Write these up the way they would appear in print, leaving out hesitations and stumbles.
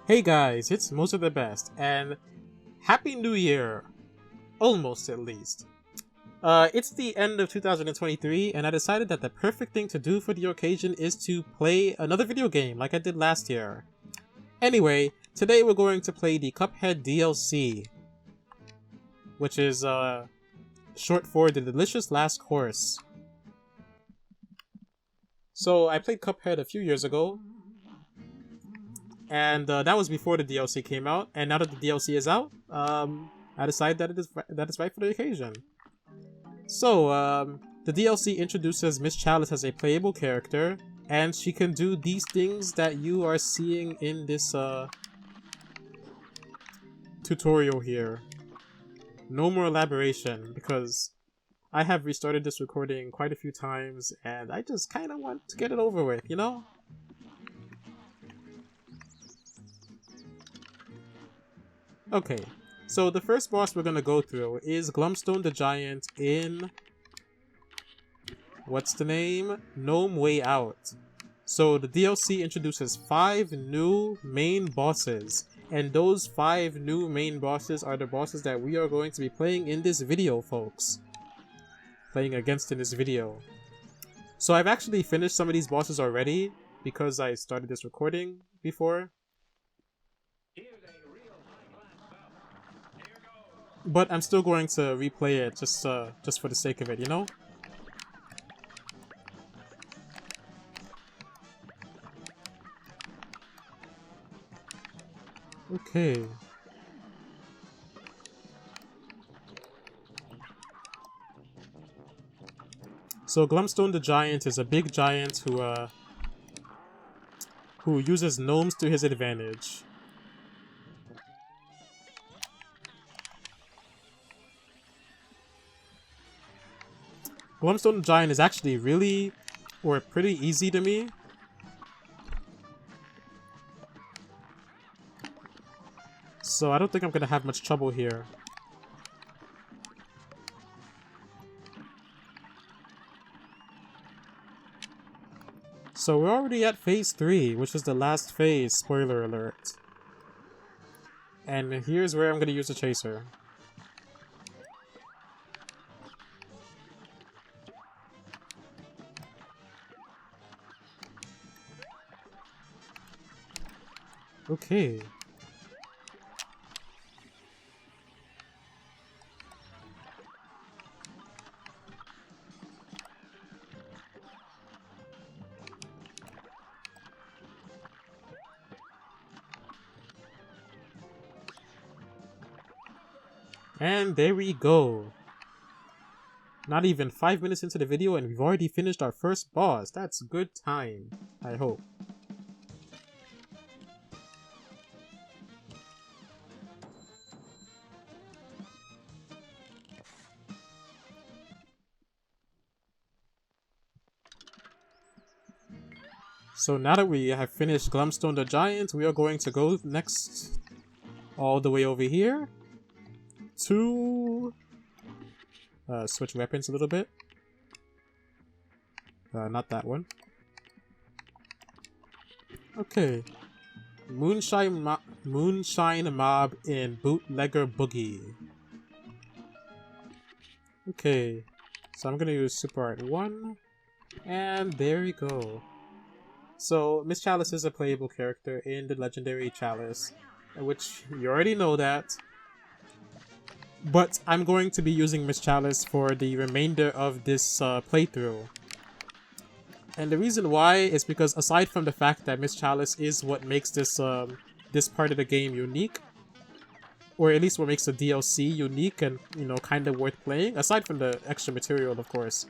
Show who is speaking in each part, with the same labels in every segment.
Speaker 1: Hey guys, it's Most of the Best, and Happy New Year! Almost, at least. It's the end of 2023, and I decided that the perfect thing to do for the occasion is to play another video game like I did last year. Anyway, today we're going to play the Cuphead DLC, which is short for The Delicious Last Course. So, I played Cuphead a few years ago, and that was before the DLC came out, and now that the DLC is out, I decided that it's right for the occasion. So, the DLC introduces Miss Chalice as a playable character, and she can do these things that you are seeing in this tutorial here. No more elaboration, because I have restarted this recording quite a few times, and I just kind of want to get it over with, you know? Okay, so the first boss we're gonna go through is Glumstone the Giant in... what's the name? Gnome Way Out. So the DLC introduces 5 new main bosses, and those 5 new main bosses are the bosses that we are going to be playing in this video, folks. Playing against in this video. So I've actually finished some of these bosses already, because I started this recording before. But I'm still going to replay it just for the sake of it, you know? Okay. So Glumstone the Giant is a big giant who uses gnomes to his advantage. Glumstone the Giant is actually really, or pretty easy to me. So I don't think I'm gonna have much trouble here. So we're already at phase 3, which is the last phase, spoiler alert. And here's where I'm gonna use the chaser. Okay. And there we go. Not even 5 minutes into the video and we've already finished our first boss. That's good time, I hope. So now that we have finished Glumstone the Giant, we are going to go next all the way over here to switch weapons a little bit. Not that one. Okay. Moonshine Mob in Bootlegger Boogie. Okay. So I'm gonna use Super Art 1. And there we go. So, Miss Chalice is a playable character in the Legendary Chalice, which you already know that. But I'm going to be using Miss Chalice for the remainder of this playthrough. And the reason why is because aside from the fact that Miss Chalice is what makes this this part of the game unique, or at least what makes the DLC unique and, you know, kind of worth playing, aside from the extra material, of course.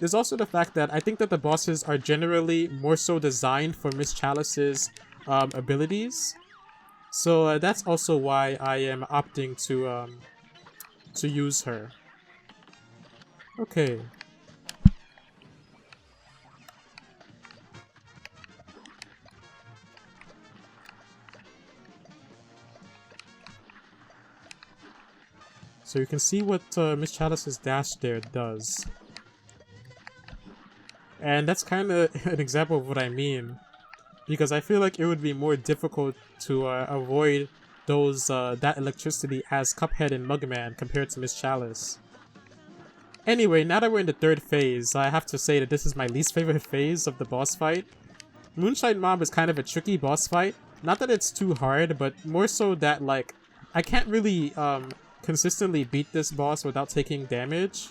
Speaker 1: There's also the fact that I think that the bosses are generally more so designed for Miss Chalice's abilities. So that's also why I am opting to use her. Okay. So you can see what Miss Chalice's dash there does. And that's kind of an example of what I mean. because I feel like it would be more difficult to avoid those that electricity as Cuphead and Mugman compared to Miss Chalice. Anyway, now that we're in the third phase, I have to say that this is my least favorite phase of the boss fight. Moonshine Mob is kind of a tricky boss fight. Not that it's too hard, but more so that, like, I can't really consistently beat this boss without taking damage.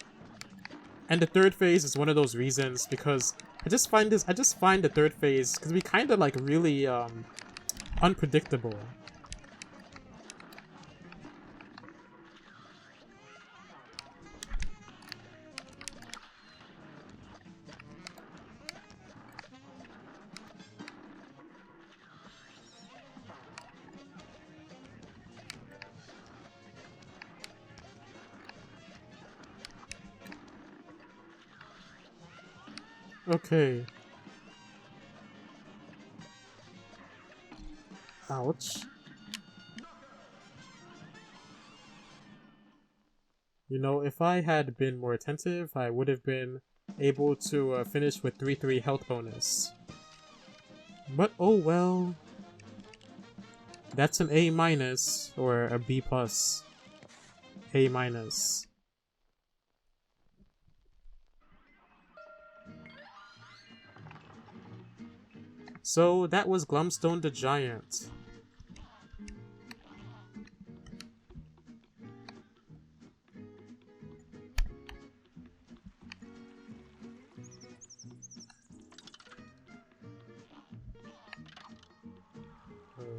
Speaker 1: And the third phase is one of those reasons, because I just find the third phase to be kind of like really unpredictable. Okay. Ouch. You know, if I had been more attentive, I would have been able to finish with 3-3 health bonus. But oh well. That's an A minus or a B plus. A minus. So that was Glumstone the Giant.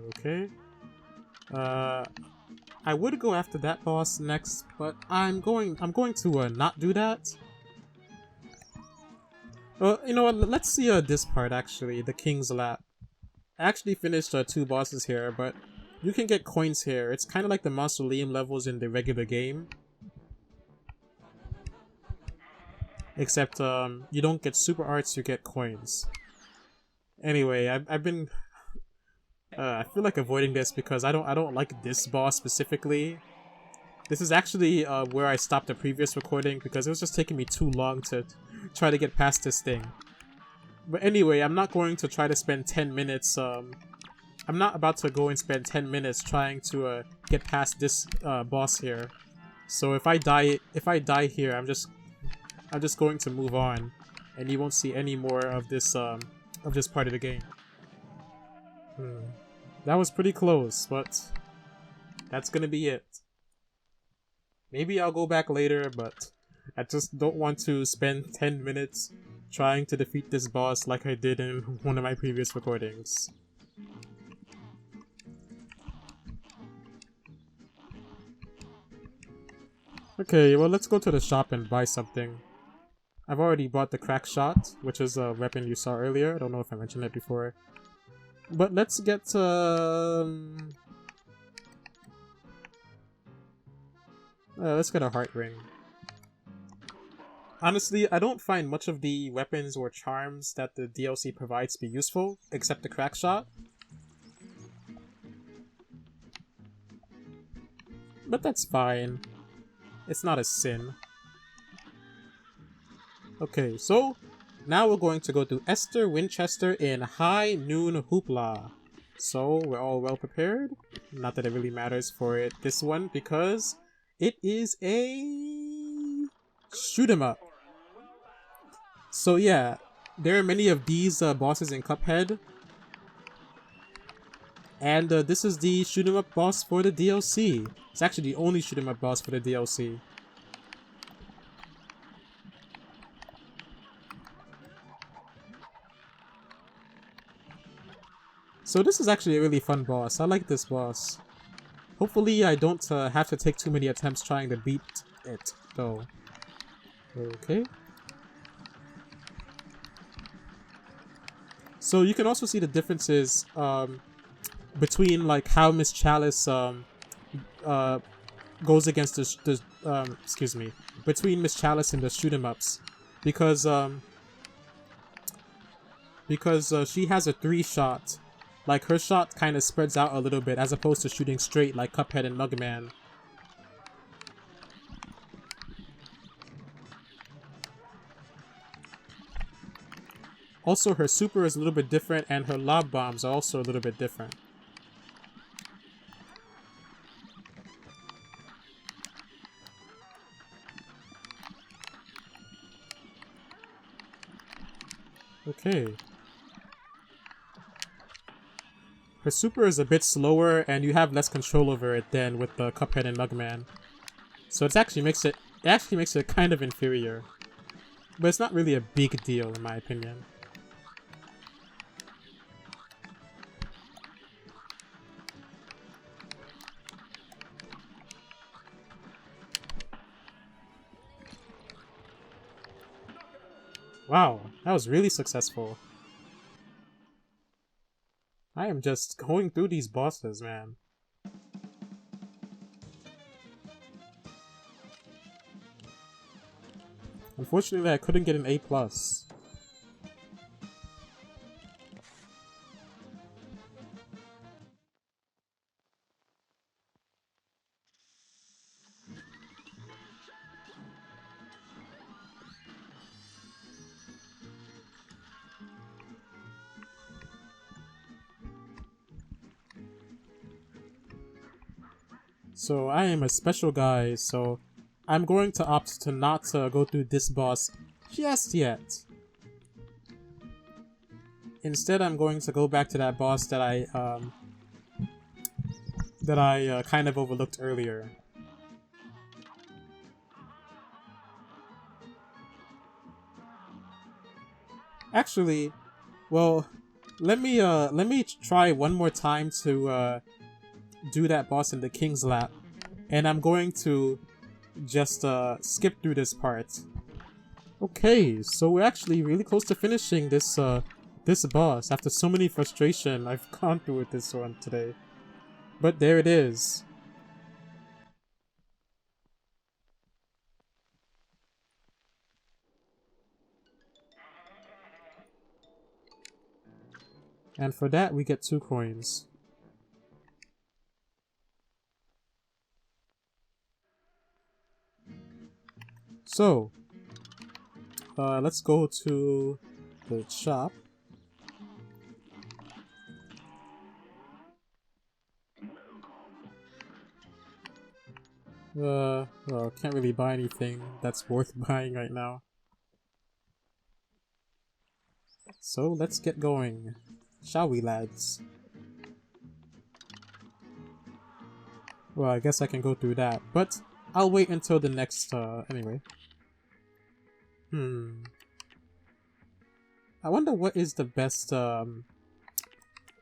Speaker 1: Okay. I would go after that boss next, but I'm going to not do that. You know what? Let's see this part actually, the King's Lap. I actually finished 2 bosses here, but you can get coins here. It's kind of like the Mausoleum levels in the regular game. Except you don't get super arts, you get coins. Anyway, I've been I feel like avoiding this because I don't like this boss specifically. This is actually where I stopped the previous recording because it was just taking me too long to try to get past this thing. But anyway, I'm not going to try to spend 10 minutes. I'm not about to go and spend 10 minutes trying to get past this boss here. So if I die here, I'm just going to move on, and you won't see any more of this part of the game. That was pretty close, but that's gonna be it. Maybe I'll go back later, but I just don't want to spend 10 minutes trying to defeat this boss like I did in one of my previous recordings. Okay, well let's go to the shop and buy something. I've already bought the crack shot, which is a weapon you saw earlier. I don't know if I mentioned it before. But let's get let's get a heart ring. Honestly, I don't find much of the weapons or charms that the DLC provides to be useful, except the crack shot. But that's fine. It's not a sin. Okay, so now we're going to go to Esther Winchester in High Noon Hoopla. So we're all well prepared. Not that it really matters for this one because it is a shoot 'em up. So yeah, there are many of these bosses in Cuphead. And this is the shoot 'em up boss for the DLC. It's actually the only shoot 'em up boss for the DLC. So this is actually a really fun boss. I like this boss. Hopefully I don't have to take too many attempts trying to beat it, though. Okay. So you can also see the differences between like how Miss Chalice goes against excuse me, between Miss Chalice and the shoot 'em ups, because she has a 3-shot. Like, her shot kind of spreads out a little bit as opposed to shooting straight like Cuphead and Mugman. Also, her super is a little bit different, and her lob bombs are also a little bit different. Okay. Her super is a bit slower, and you have less control over it than with the Cuphead and Mugman. So it actually makes it kind of inferior. But it's not really a big deal in my opinion. Wow, that was really successful. I am just going through these bosses, man. Unfortunately, I couldn't get an A+. So I am a special guy, so I'm going to opt to not go through this boss just yet. Instead, I'm going to go back to that boss that I kind of overlooked earlier. Actually, well, let me try one more time to do that boss in the King's Lap, and I'm going to just skip through this part. Okay, so we're actually really close to finishing this this boss after so many frustration I've gone through with this one today. But there it is. And for that we get 2 coins. So, let's go to the shop. Well, can't really buy anything that's worth buying right now. So let's get going, shall we, lads? Well, I guess I can go through that, but I'll wait until the next, anyway. I wonder what is the best,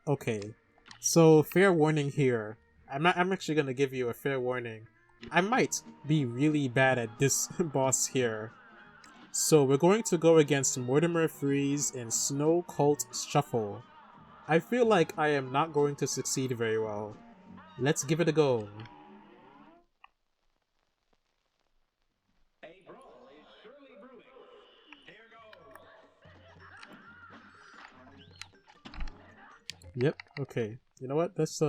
Speaker 1: okay. So, fair warning here. I'm actually gonna give you a fair warning. I might be really bad at this boss here. So, we're going to go against Mortimer Freeze in Snow Cult Shuffle. I feel like I am not going to succeed very well. Let's give it a go. Yep, okay. You know what? Let's,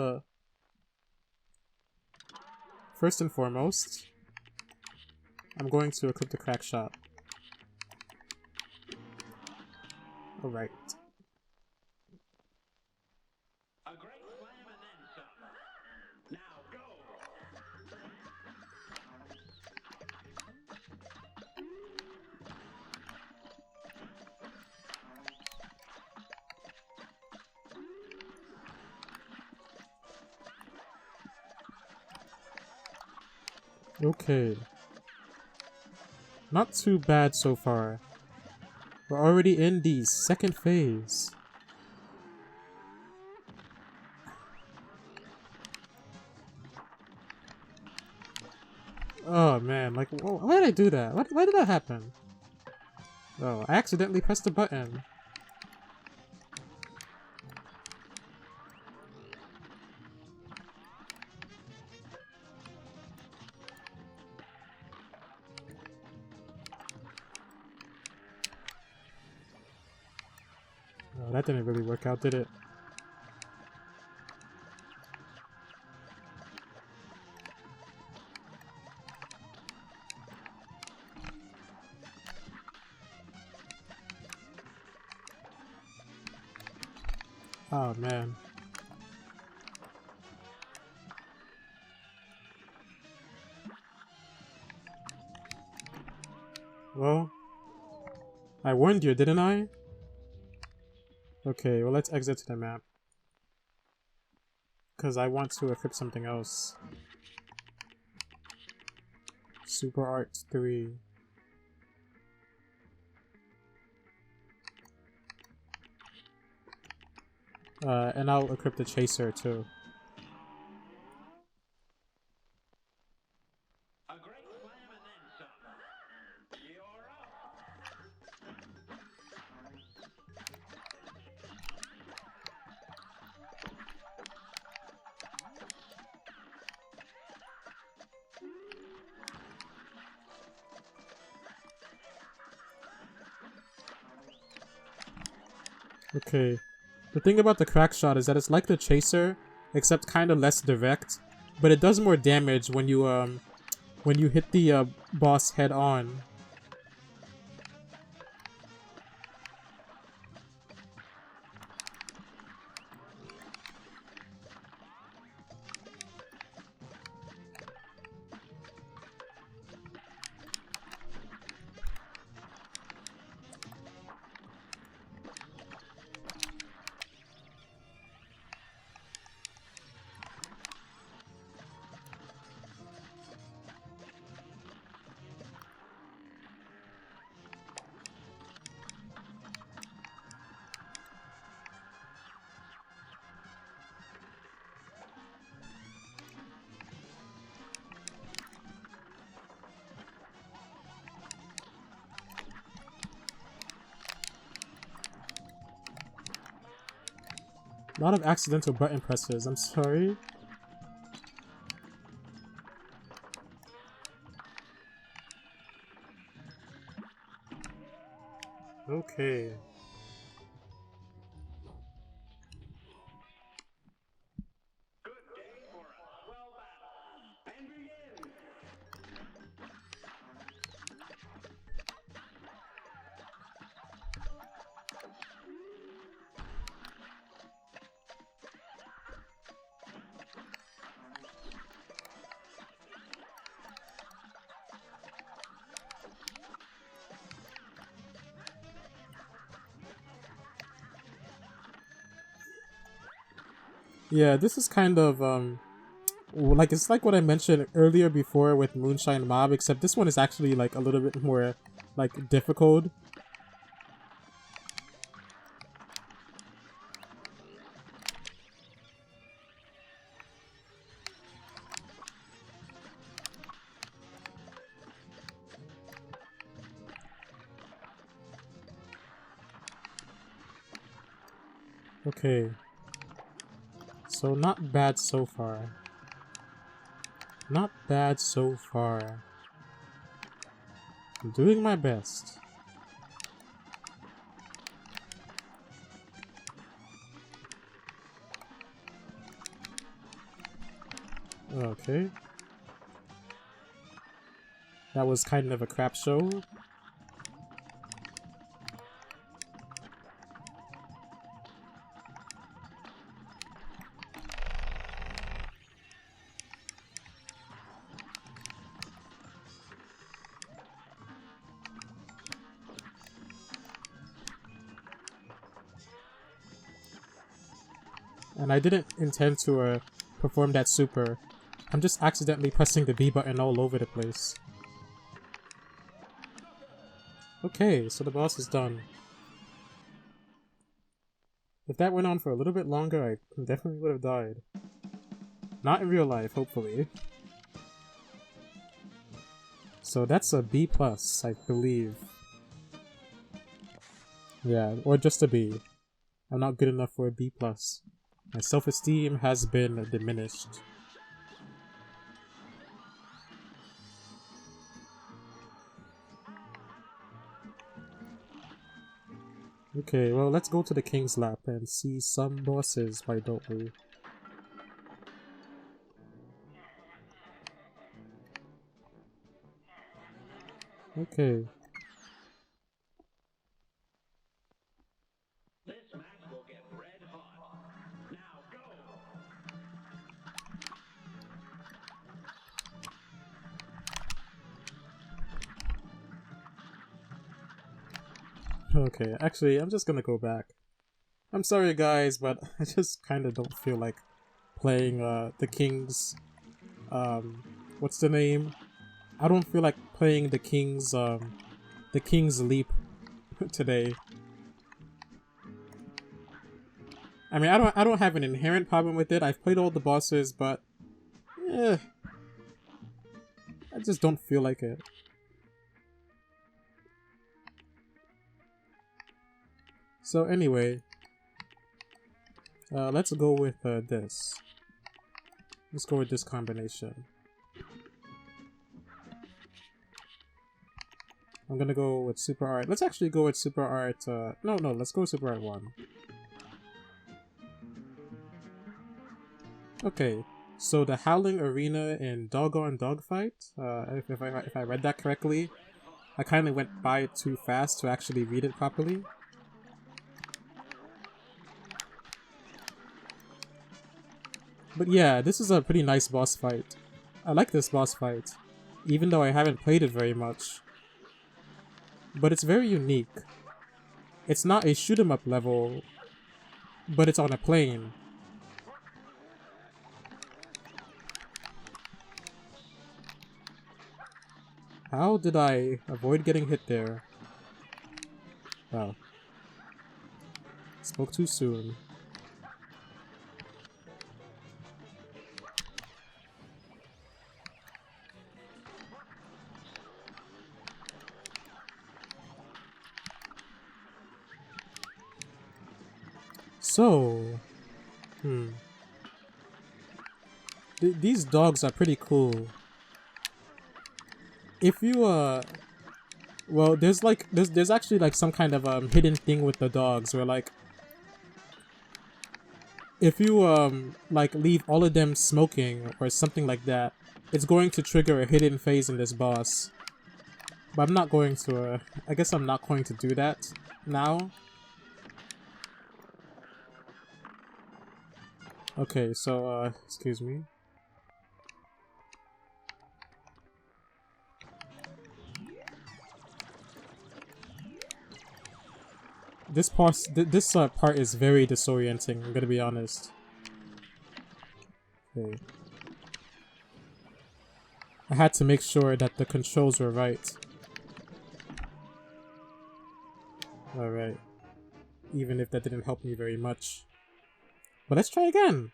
Speaker 1: first and foremost, I'm going to equip the crack shot. Alright. Okay. Not too bad so far. We're already in the second phase. Oh man, like, why did I do that? Why did that happen? Oh, I accidentally pressed the button. Oh, that didn't really work out, did it? Oh man. Well, I warned you, didn't I? Okay, well let's exit to the map. Because I want to equip something else. Super Art 3. And I'll equip the Chaser too. Okay. The thing about the crack shot is that it's like the Chaser, except kind of less direct, but it does more damage when you hit the boss head on. A lot of accidental button presses, I'm sorry. Okay. Yeah, this is kind of, like, it's like what I mentioned earlier before with Moonshine Mob, except this one is actually, like, a little bit more, like, difficult. Okay. So, not bad so far. Not bad so far. I'm doing my best. Okay. That was kind of a crap show. And I didn't intend to perform that super. I'm just accidentally pressing the B button all over the place. Okay, so the boss is done. If that went on for a little bit longer, I definitely would have died. Not in real life, hopefully. So that's a B+, I believe. Yeah, or just a B. I'm not good enough for a B+. My self-esteem has been diminished. Okay, well, let's go to the King's Lap and see some bosses, why don't we? Okay.
Speaker 2: This match will get red hot.
Speaker 1: Okay, actually, I'm just gonna go back. I'm sorry guys, but I just kind of don't feel like playing the King's what's the name? I don't feel like playing the King's Leap today. I mean, I don't have an inherent problem with it. I've played all the bosses, but eh, I just don't feel like it. So anyway, let's go with this. Let's go with this combination. I'm gonna go with Super Art. Let's actually go with Super Art. No, let's go with Super Art 1. Okay, so the Howling Arena in Doggone Dogfight, if I read that correctly, I kind of went by it too fast to actually read it properly. But yeah, this is a pretty nice boss fight. I like this boss fight, even though I haven't played it very much. But it's very unique. It's not a shoot 'em up level, but it's on a plane. How did I avoid getting hit there? Wow. Spoke too soon. So, these dogs are pretty cool. If you well, there's actually like some kind of hidden thing with the dogs where like if you like leave all of them smoking or something like that, it's going to trigger a hidden phase in this boss. But I'm not going to. I guess I'm not going to do that now. Okay, so excuse me. This part is very disorienting. I'm gonna be honest. Okay. I had to make sure that the controls were right. Alright. Even if that didn't help me very much. But let's try again!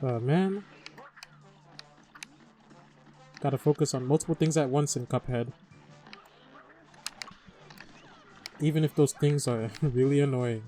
Speaker 1: Oh man. Gotta focus on multiple things at once in Cuphead. Even if those things are really annoying.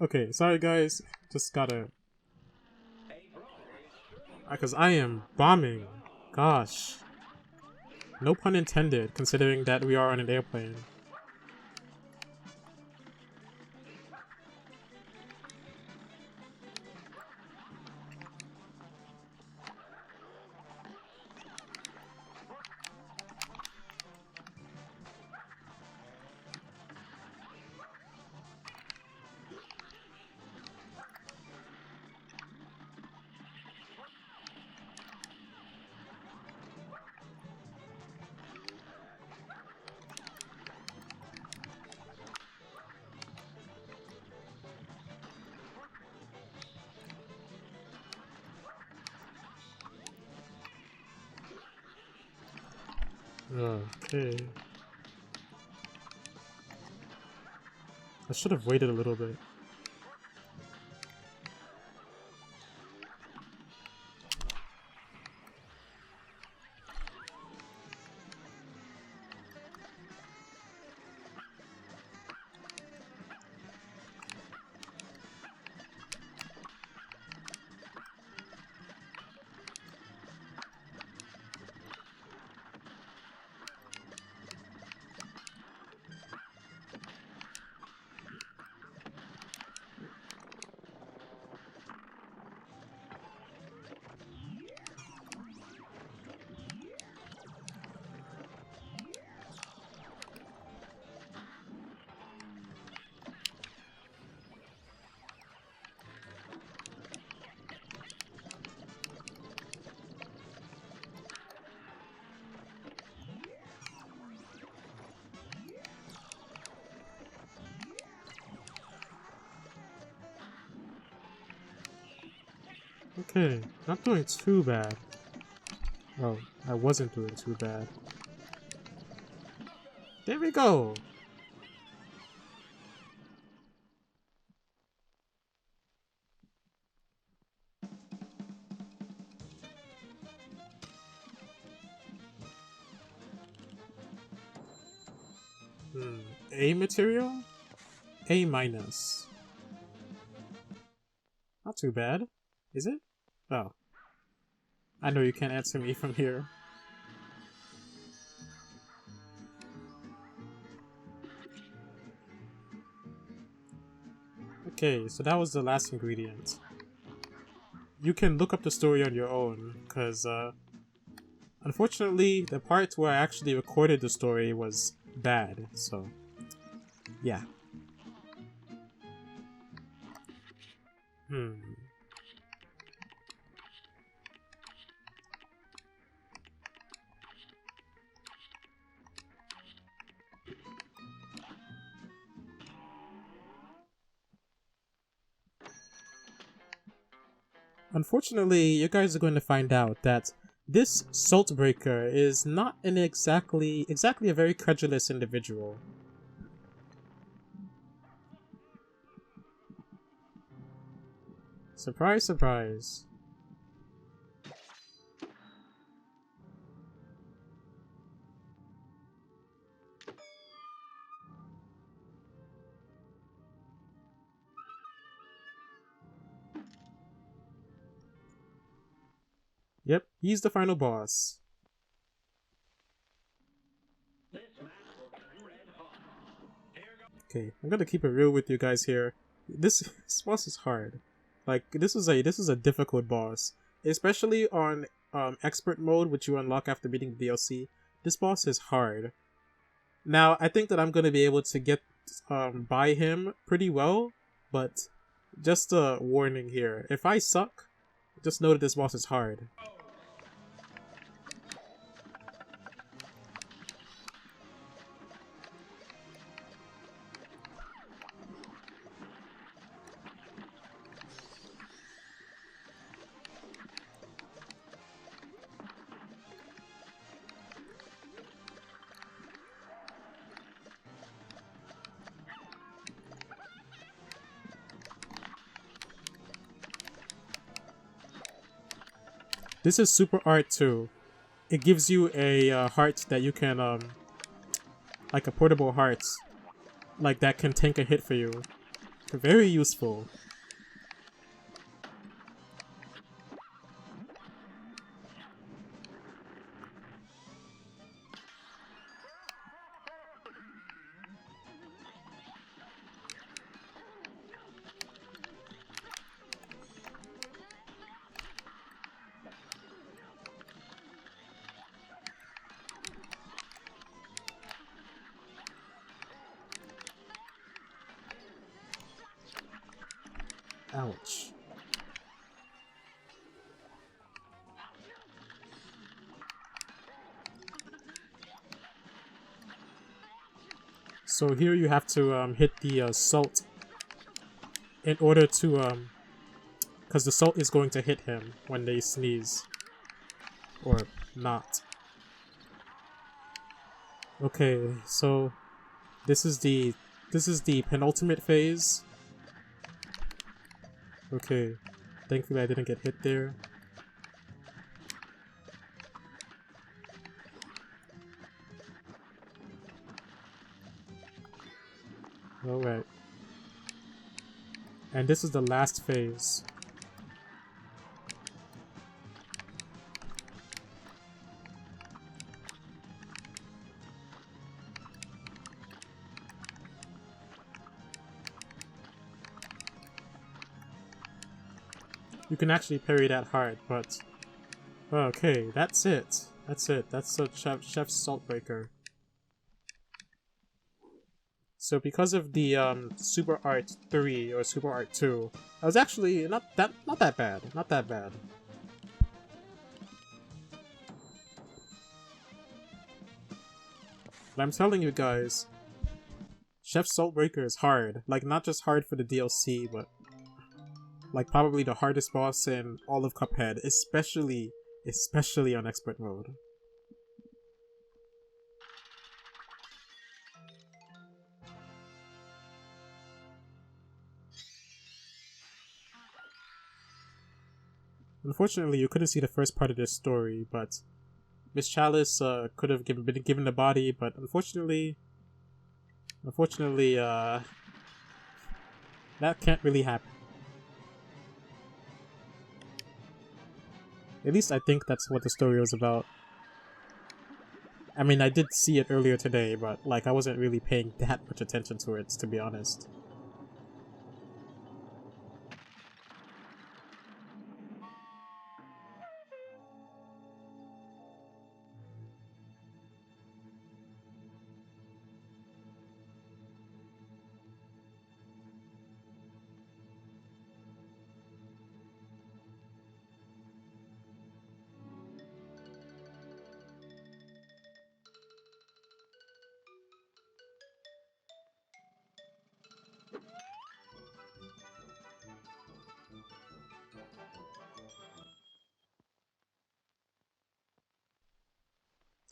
Speaker 1: Okay, sorry guys, just gotta... Because I am bombing. Gosh. No pun intended, considering that we are on an airplane. Okay. I should have waited a little bit. Okay, not doing too bad. Oh, I wasn't doing too bad. There we go! A material? A minus. Not too bad. Is it? Oh. I know you can't answer me from here. Okay, so that was the last ingredient. You can look up the story on your own, because, unfortunately, the part where I actually recorded the story was bad, so yeah. Unfortunately, you guys are going to find out that this Saltbreaker is not an exactly a very credulous individual. Surprise, surprise. Yep, he's the final boss. Okay, I'm gonna keep it real with you guys here. This boss is hard. Like this is a difficult boss, especially on expert mode, which you unlock after beating the DLC. This boss is hard. Now I think that I'm gonna be able to get by him pretty well, but just a warning here: if I suck, just know that this boss is hard. This is super art too. It gives you a heart that you can like a portable heart, like that can tank a hit for you. Very useful. Ouch. So here you have to hit the salt in order to because the salt is going to hit him when they sneeze, or not. Okay, so this is the penultimate phase. Okay, thankfully I didn't get hit there. Alright. And this is the last phase. You can actually parry that hard, but... Okay, that's it. That's it. That's the Chef's Saltbreaker. So because of the Super Art 3 or Super Art 2, I was actually not that bad. Not that bad. But I'm telling you guys, Chef's Saltbreaker is hard. Like, not just hard for the DLC, but like probably the hardest boss in all of Cuphead, especially on expert mode. Unfortunately, you couldn't see the first part of this story, but Miss Chalice could have been given the body, but unfortunately, that can't really happen. At least I think that's what the story was about. I mean, I did see it earlier today, but like I wasn't really paying that much attention to it, to be honest.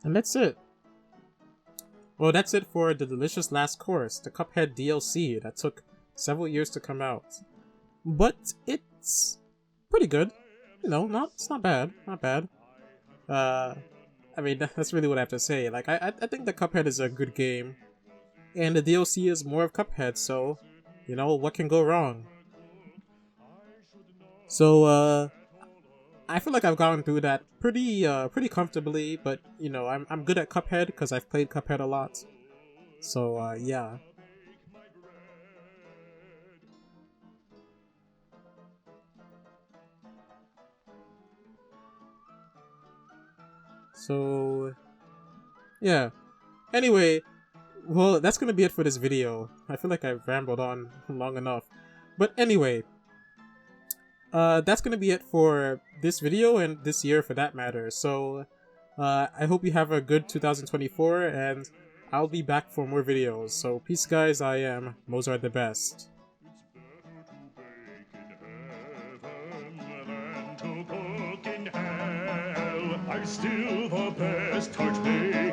Speaker 1: And that's it. Well, that's it for the delicious last course, the Cuphead DLC that took several years to come out. But it's pretty good. You know, it's not bad. Not bad. Uh, I mean, that's really what I have to say. Like, I think the Cuphead is a good game, and the DLC is more of Cuphead, so, you know, what can go wrong? So, I feel like I've gone through that pretty comfortably, but, you know, I'm good at Cuphead because I've played Cuphead a lot. So, yeah. So, yeah. Anyway, well, that's gonna be it for this video. I feel like I've rambled on long enough. But anyway, that's gonna be it for this video and this year for that matter. So, I hope you have a good 2024, and I'll be back for more videos. So, peace, guys. I am Mozart the Best. I'm still the best torch baker.